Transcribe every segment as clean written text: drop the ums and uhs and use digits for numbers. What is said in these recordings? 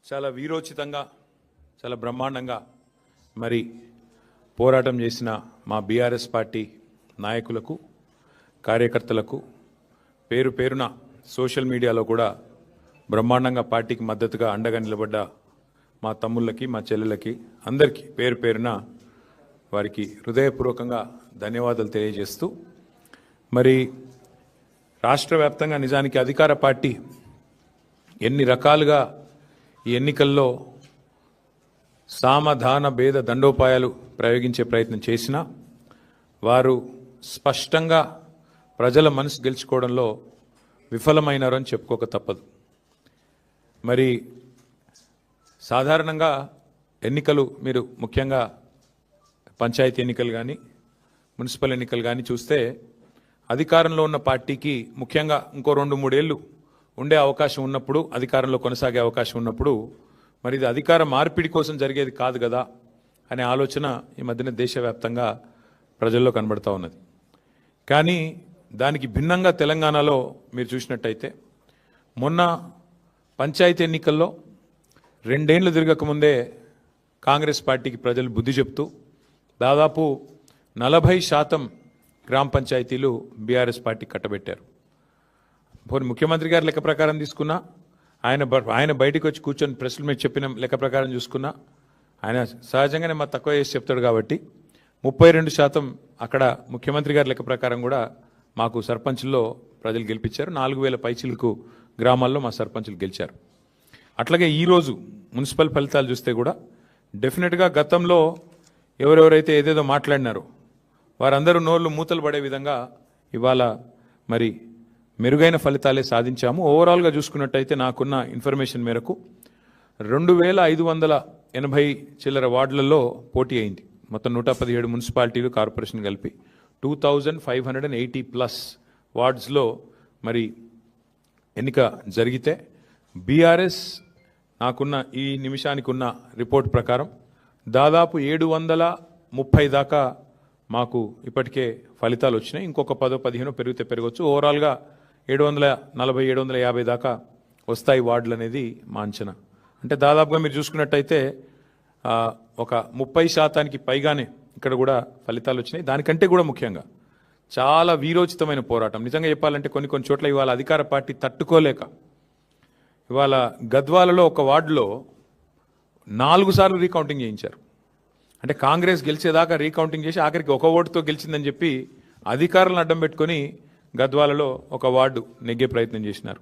చాలా వీరోచితంగా చాలా బ్రహ్మాండంగా మరి పోరాటం చేసిన మా బీఆర్ఎస్ పార్టీ నాయకులకు కార్యకర్తలకు పేరు పేరున సోషల్ మీడియాలో కూడా బ్రహ్మాండంగా పార్టీకి మద్దతుగా అండగా నిలబడ్డ మా తమ్ముళ్ళకి మా చెల్లెలకి అందరికీ పేరు పేరున వారికి హృదయపూర్వకంగా ధన్యవాదాలు తెలియజేస్తూ మరి రాష్ట్ర వ్యాప్తంగా నిజానికి అధికార పార్టీ ఎన్ని రకాలుగా ఈ ఎన్నికల్లో సామధాన భేద దండోపాయాలు ప్రయోగించే ప్రయత్నం చేసినా వారు స్పష్టంగా ప్రజల మనసు గెలుచుకోవడంలో విఫలమైనారని చెప్పుకోక తప్పదు. మరి సాధారణంగా ఎన్నికలు మీరు ముఖ్యంగా పంచాయతీ ఎన్నికలు కానీ మున్సిపల్ ఎన్నికలు కానీ చూస్తే అధికారంలో ఉన్న పార్టీకి ముఖ్యంగా ఇంకో 2-3 ఏళ్ళు ఉండే అవకాశం ఉన్నప్పుడు, అధికారంలో కొనసాగే అవకాశం ఉన్నప్పుడు మరి ఇది అధికార మార్పిడి కోసం జరిగేది కాదు కదా అనే ఆలోచన ఈ మధ్యన దేశవ్యాప్తంగా ప్రజల్లో కనబడతా ఉన్నది. కానీ దానికి భిన్నంగా తెలంగాణలో మీరు చూసినట్టయితే మొన్న పంచాయతీ ఎన్నికల్లో 2 ఏళ్ళు తిరగకముందే కాంగ్రెస్ పార్టీకి ప్రజలు బుద్ధి చెప్తూ దాదాపు 40% గ్రామ పంచాయతీలు బీఆర్ఎస్ పార్టీ కట్టబెట్టారు. పోనీ ముఖ్యమంత్రి గారి లెక్క ప్రకారం తీసుకున్నా, ఆయన బయటకు వచ్చి కూర్చొని ప్రెస్ల మీద చెప్పిన లెక్క ప్రకారం చూసుకున్నా ఆయన సహజంగానే మా తక్కువ చేసి చెప్తాడు కాబట్టి 32% అక్కడ ముఖ్యమంత్రి గారి లెక్క ప్రకారం కూడా మాకు సర్పంచ్ల్లో ప్రజలు గెలిపించారు. 4000 పైచిలకు గ్రామాల్లో మా సర్పంచులు గెలిచారు. అట్లాగే ఈరోజు మున్సిపల్ ఫలితాలు చూస్తే కూడా డెఫినెట్గా గతంలో ఎవరెవరైతే ఏదేదో మాట్లాడినారో వారందరూ నోళ్ళు మూతలు పడే విధంగా ఇవాళ మరి మెరుగైన ఫలితాలే సాధించాము. ఓవరాల్గా చూసుకున్నట్టయితే నాకున్న ఇన్ఫర్మేషన్ మేరకు 2580 చిల్లర వార్డులలో పోటీ అయింది. మొత్తం 117 మున్సిపాలిటీలు కార్పొరేషన్ కలిపి 2580+ వార్డ్స్లో మరి ఎన్నిక జరిగితే బీఆర్ఎస్ నాకున్న ఈ నిమిషానికి ఉన్న రిపోర్ట్ ప్రకారం దాదాపు 730 దాకా మాకు ఇప్పటికే ఫలితాలు వచ్చినాయి. ఇంకొక 10-15 పెరిగితే పెరగవచ్చు. ఓవరాల్గా 740-750 దాకా వస్తాయి వార్డులు అనేది మా అంచనా. అంటే దాదాపుగా మీరు చూసుకున్నట్టయితే ఒక 30% పైగానే ఇక్కడ కూడా ఫలితాలు వచ్చినాయి. దానికంటే కూడా ముఖ్యంగా చాలా వీరోచితమైన పోరాటం. నిజంగా చెప్పాలంటే కొన్ని చోట్ల ఇవాళ అధికార పార్టీ తట్టుకోలేక ఇవాళ గద్వాలలో ఒక వార్డులో 4 సార్లు రీకౌంటింగ్ చేయించారు. అంటే కాంగ్రెస్ గెలిచేదాకా రీకౌంటింగ్ చేసి ఆఖరికి ఒక ఓటుతో గెలిచిందని చెప్పి అధికారులను అడ్డం పెట్టుకొని గద్వాలలో ఒక వార్డు నెగ్గే ప్రయత్నం చేసినారు.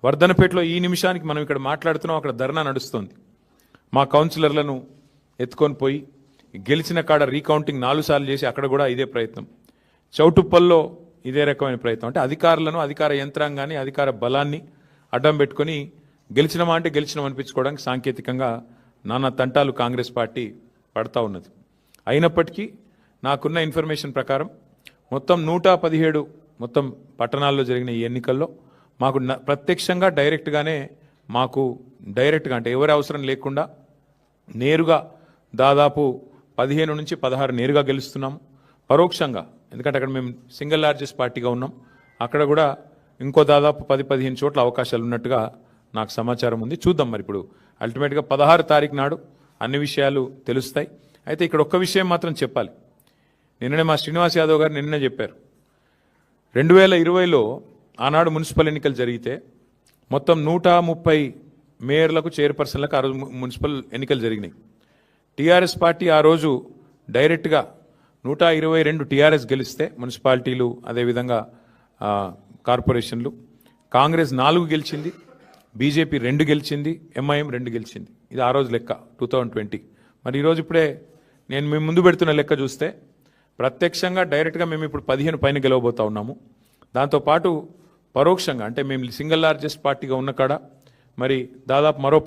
వర్ధనపేటలో ఈ నిమిషానికి మనం ఇక్కడ మాట్లాడుతున్నాం, అక్కడ ధర్నా నడుస్తుంది. మా కౌన్సిలర్లను ఎత్తుకొని పోయి గెలిచిన కాడ రీకౌంటింగ్ 4 సార్లు చేసి అక్కడ కూడా ఇదే ప్రయత్నం. చౌటుప్పల్లో ఇదే రకమైన ప్రయత్నం. అంటే అధికారులను, అధికార యంత్రాంగాన్ని, అధికార బలాన్ని అడ్డం పెట్టుకొని గెలిచినమా అంటే గెలిచినాం అనిపించుకోవడానికి సాంకేతికంగా నానా తంటాలు కాంగ్రెస్ పార్టీ పడతా ఉన్నది. అయినప్పటికీ నాకున్న ఇన్ఫర్మేషన్ ప్రకారం మొత్తం 117 మొత్తం పట్టణాల్లో జరిగిన ఈ ఎన్నికల్లో మాకు ప్రత్యక్షంగా డైరెక్ట్గా అంటే ఎవరి అవసరం లేకుండా నేరుగా దాదాపు 15-16 నేరుగా గెలుస్తున్నాము. పరోక్షంగా ఎందుకంటే అక్కడ మేము సింగిల్ లార్జెస్ట్ పార్టీగా ఉన్నాం. అక్కడ కూడా ఇంకో దాదాపు 10-15 చోట్ల అవకాశాలు ఉన్నట్టుగా నాకు సమాచారం ఉంది. చూద్దాం మరి ఇప్పుడు అల్టిమేట్గా 16 తారీఖు నాడు అన్ని విషయాలు తెలుస్తాయి. అయితే ఇక్కడ ఒక్క విషయం మాత్రం చెప్పాలి. నిన్ననే మా శ్రీనివాస్ యాదవ్ గారు నిన్ననే చెప్పారు, 2020లో ఆనాడు మున్సిపల్ ఎన్నికలు జరిగితే మొత్తం 130 మేయర్లకు, చైర్పర్సన్లకు ఆ రోజు మున్సిపల్ ఎన్నికలు జరిగినాయి. టీఆర్ఎస్ పార్టీ ఆ రోజు డైరెక్ట్గా 122 టీఆర్ఎస్ గెలిస్తే మున్సిపాలిటీలు, అదేవిధంగా కార్పొరేషన్లు, కాంగ్రెస్ 4 గెలిచింది, బీజేపీ 2 గెలిచింది, ఎంఐఎం 2 గెలిచింది. ఇది ఆ రోజు లెక్క 2020. మరి ఈరోజు ఇప్పుడే నేను మేము ముందు పెడుతున్న లెక్క చూస్తే ప్రత్యక్షంగా డైరెక్ట్గా మేము ఇప్పుడు 15 పైన గెలవబోతా ఉన్నాము. దాంతోపాటు పరోక్షంగా అంటే మేము సింగిల్ లార్జెస్ట్ పార్టీగా ఉన్న కాడ మరి దాదాపు మరో